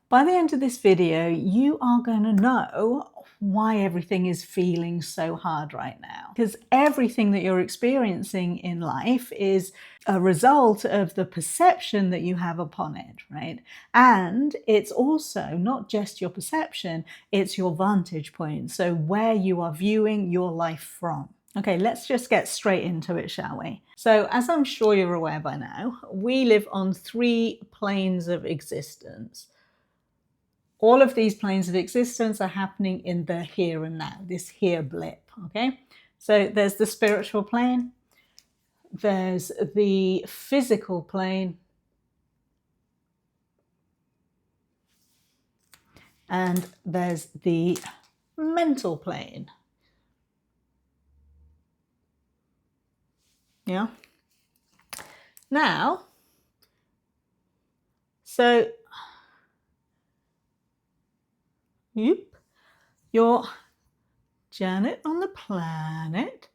By the end of this video, you are going to know why everything is feeling so hard right now. Because everything that you're experiencing in life is a result of the perception that you have upon it, right? And it's also not just your perception, it's your vantage point. So where you are viewing your life from. Okay, let's just get straight into it, shall we? So as I'm sure you're aware by now, we live on 3 planes of existence. All of these planes of existence are happening in the here and now, this here blip, okay? So there's the spiritual plane, there's the physical plane, and there's the mental plane. Yeah? Now, so you're Janet on the planet,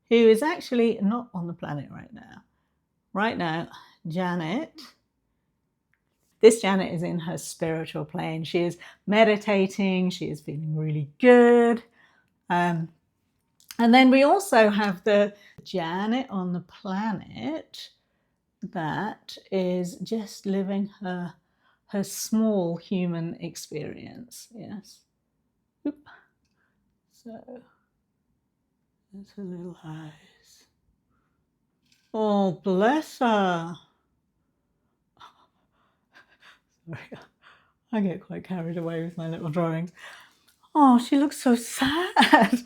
who is actually not on the planet right now. Right now, this Janet is in her spiritual plane. She is meditating. She is feeling really good. And then we also have the Janet on the planet that is just living her small human experience. Yes. Oop. So that's her little eyes. Oh, bless her. Sorry, I get quite carried away with my little drawings. Oh, she looks so sad.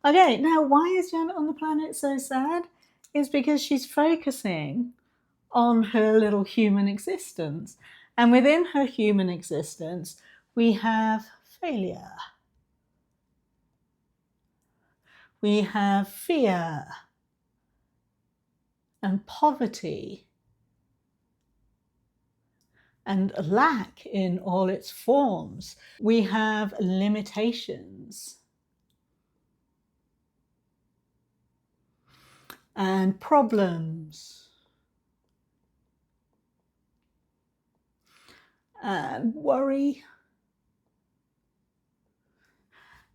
Okay, now why is Janet on the planet so sad? It's because she's focusing on her little human existence. And within her human existence, we have failure. We have fear and poverty and lack in all its forms. We have limitations and problems and worry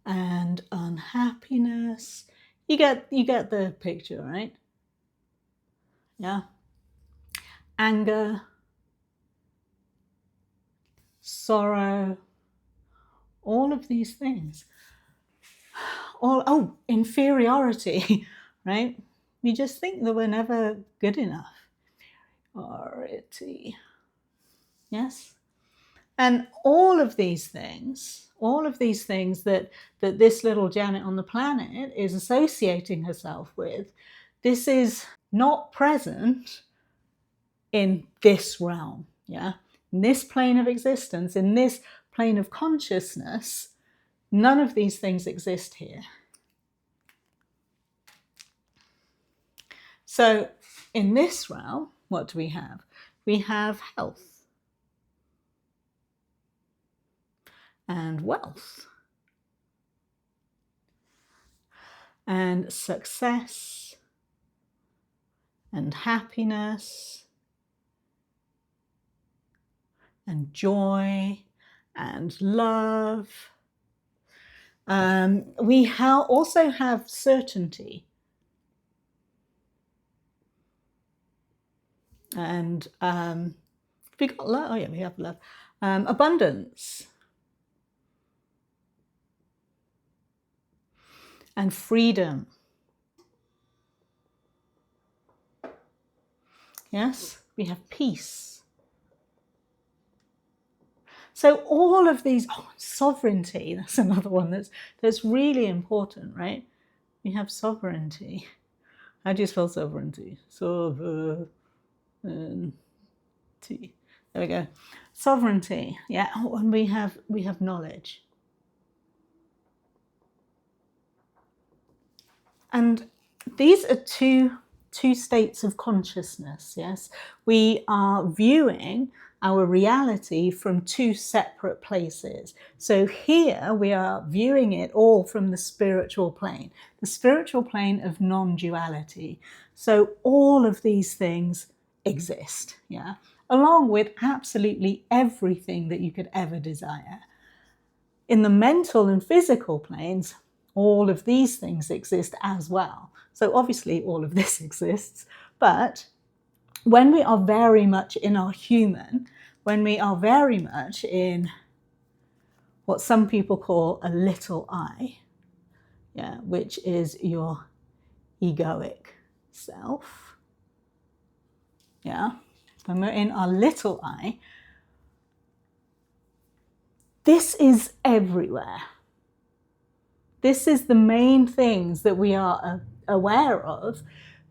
and unhappiness. You get the picture, right? Yeah. Anger, sorrow, all of these things. Inferiority, right? We just think that we're never good enough. Inferiority. Yes? And all of these things that this little Janet on the planet is associating herself with, this is not present in this realm, yeah? In this plane of existence, in this plane of consciousness, none of these things exist here. So in this realm, what do we have? We have health and wealth and success and happiness and joy and love. We also have certainty and we got love. Oh yeah, we have love. Abundance and freedom. Yes, we have peace. So all of these, sovereignty, that's another one that's really important, right? We have sovereignty. How do you spell sovereignty? Sovereignty. There we go. Sovereignty, yeah. And we have knowledge. And these are two states of consciousness, yes? We are viewing our reality from 2 separate places. So here we are viewing it all from the spiritual plane of non-duality. So all of these things exist, yeah? along with absolutely everything that you could ever desire. In the mental and physical planes, all of these things exist as well. So obviously all of this exists, but when we are very much in our human, when we are very much in what some people call a little I, yeah, which is your egoic self, yeah, when we're in our little I, this is everywhere. This is the main things that we are aware of,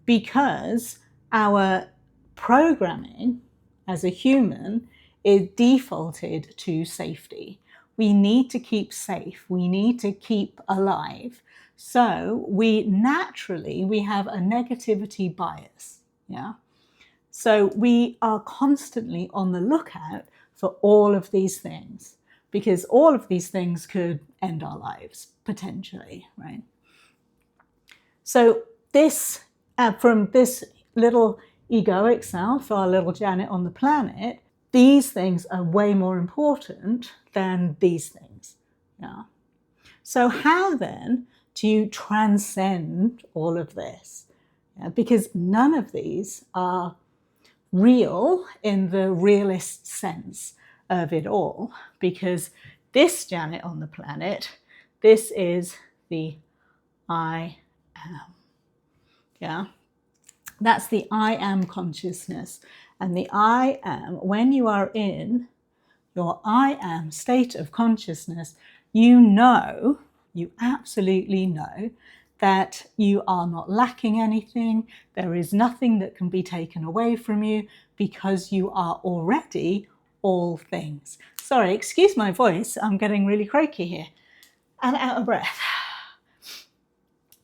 because our programming as a human is defaulted to safety. We need to keep safe. We need to keep alive. So we have a negativity bias. Yeah. So we are constantly on the lookout for all of these things, because all of these things could end our lives potentially, right? So this, from this little egoic self, our little Janet on the planet, these things are way more important than these things. Yeah. So how then do you transcend all of this? Yeah, because none of these are real in the realist sense of it all, because this Janet on the planet, this is the I am. Yeah, that's the I am consciousness. And the I am, when you are in your I am state of consciousness, you absolutely know that you are not lacking anything. There is nothing that can be taken away from you, because you are already all things. Sorry, excuse my voice. I'm getting really croaky here and out of breath.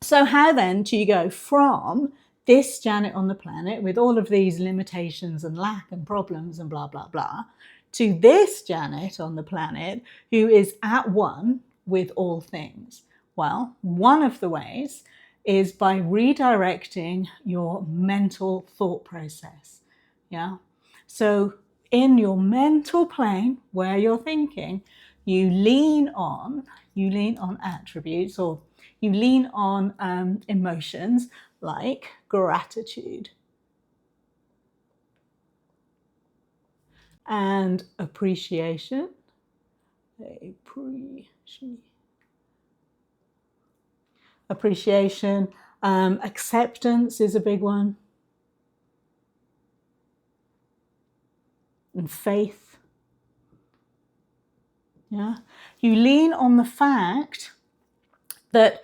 So how then do you go from this Janet on the planet with all of these limitations and lack and problems and blah, blah, blah, to this Janet on the planet who is at one with all things? Well, one of the ways is by redirecting your mental thought process. Yeah. So in your mental plane where you're thinking, you lean on attributes, or you lean on emotions like gratitude and appreciation. Acceptance is a big one. And faith. Yeah. You lean on the fact that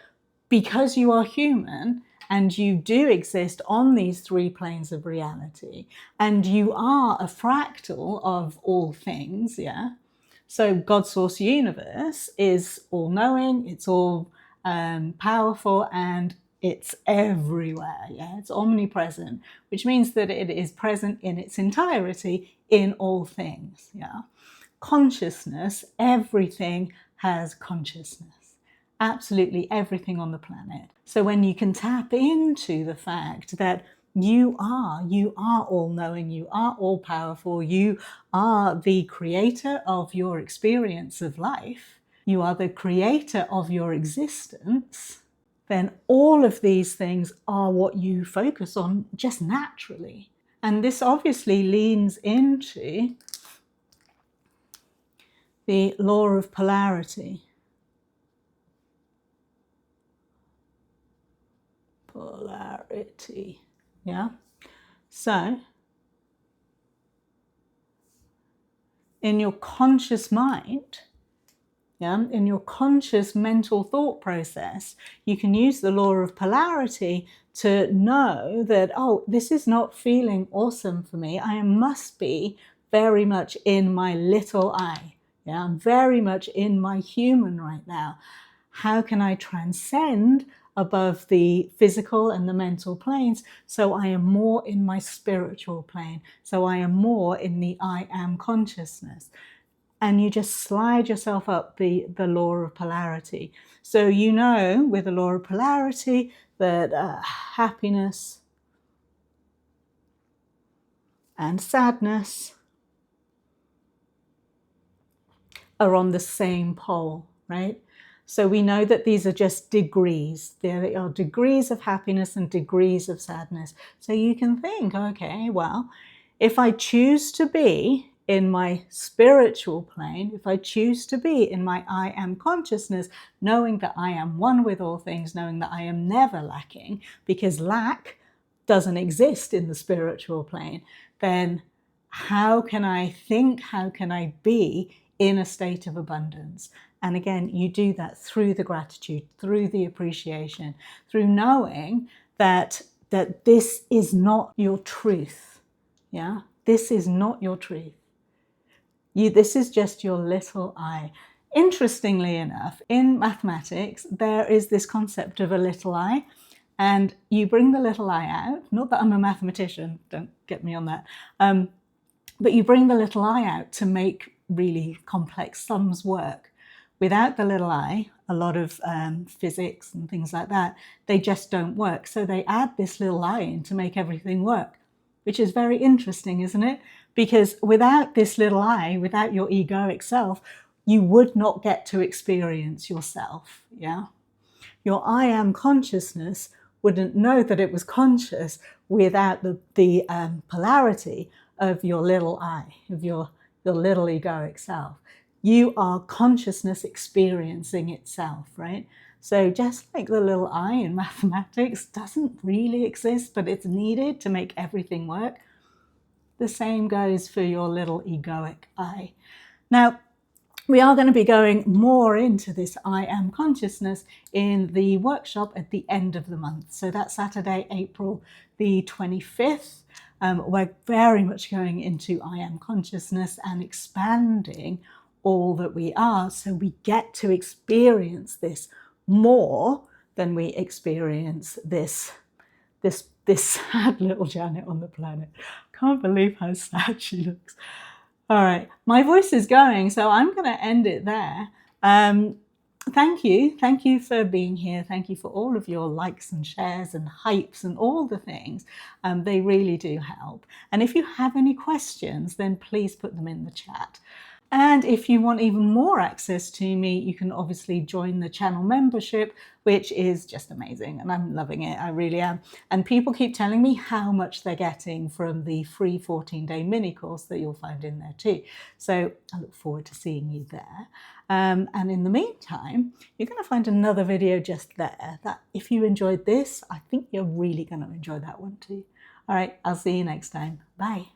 because you are human and you do exist on these three planes of reality, and you are a fractal of all things, yeah? So God's source universe is all-knowing, it's all powerful, and it's everywhere, yeah? It's omnipresent, which means that it is present in its entirety in all things, yeah? Consciousness, everything has consciousness. Absolutely everything on the planet. So when you can tap into the fact that you are all-knowing, you are all-powerful, you are the creator of your experience of life, you are the creator of your existence, then all of these things are what you focus on just naturally. And this obviously leans into the law of polarity. Polarity, yeah? So, in your conscious mind, yeah, in your conscious mental thought process, you can use the law of polarity to know that, oh, this is not feeling awesome for me. I must be very much in my little I. Yeah, I'm very much in my human right now. How can I transcend above the physical and the mental planes so I am more in my spiritual plane, so I am more in the I am consciousness? And you just slide yourself up the law of polarity. So you know with the law of polarity that happiness and sadness are on the same pole, right? So we know that these are just degrees. There are degrees of happiness and degrees of sadness. So you can think, okay, well, if I choose to be in my spiritual plane, if I choose to be in my I am consciousness, knowing that I am one with all things, knowing that I am never lacking, because lack doesn't exist in the spiritual plane, then how can I think, how can I be in a state of abundance? And again, you do that through the gratitude, through the appreciation, through knowing that this is not your truth. Yeah, this is not your truth. This is just your little I. Interestingly enough, in mathematics, there is this concept of a little I, and you bring the little I out. Not that I'm a mathematician, don't get me on that. But you bring the little I out to make really complex sums work. Without the little I, a lot of physics and things like that, they just don't work. So they add this little I in to make everything work, which is very interesting, isn't it? Because without this little I, without your egoic self, you would not get to experience yourself, yeah? Your I am consciousness wouldn't know that it was conscious without the polarity of your little I, of your little egoic self. You are consciousness experiencing itself, right? So just like the little I in mathematics doesn't really exist, but it's needed to make everything work, the same goes for your little egoic I. Now, we are going to be going more into this I am consciousness in the workshop at the end of the month. So that's Saturday, April the 25th. We're very much going into I am consciousness and expanding all that we are, so we get to experience this more than we experience this sad little Janet on the planet. Can't believe how sad she looks. All right, my voice is going, so I'm going to end it there. Thank you for being here. Thank you for all of your likes and shares and hypes and all the things. They really do help. And if you have any questions, then please put them in the chat. And if you want even more access to me, you can obviously join the channel membership, which is just amazing. And I'm loving it. I really am. And people keep telling me how much they're getting from the free 14-day mini course that you'll find in there too. So I look forward to seeing you there. And in the meantime, you're going to find another video just there that if you enjoyed this, I think you're really going to enjoy that one too. All right, I'll see you next time. Bye.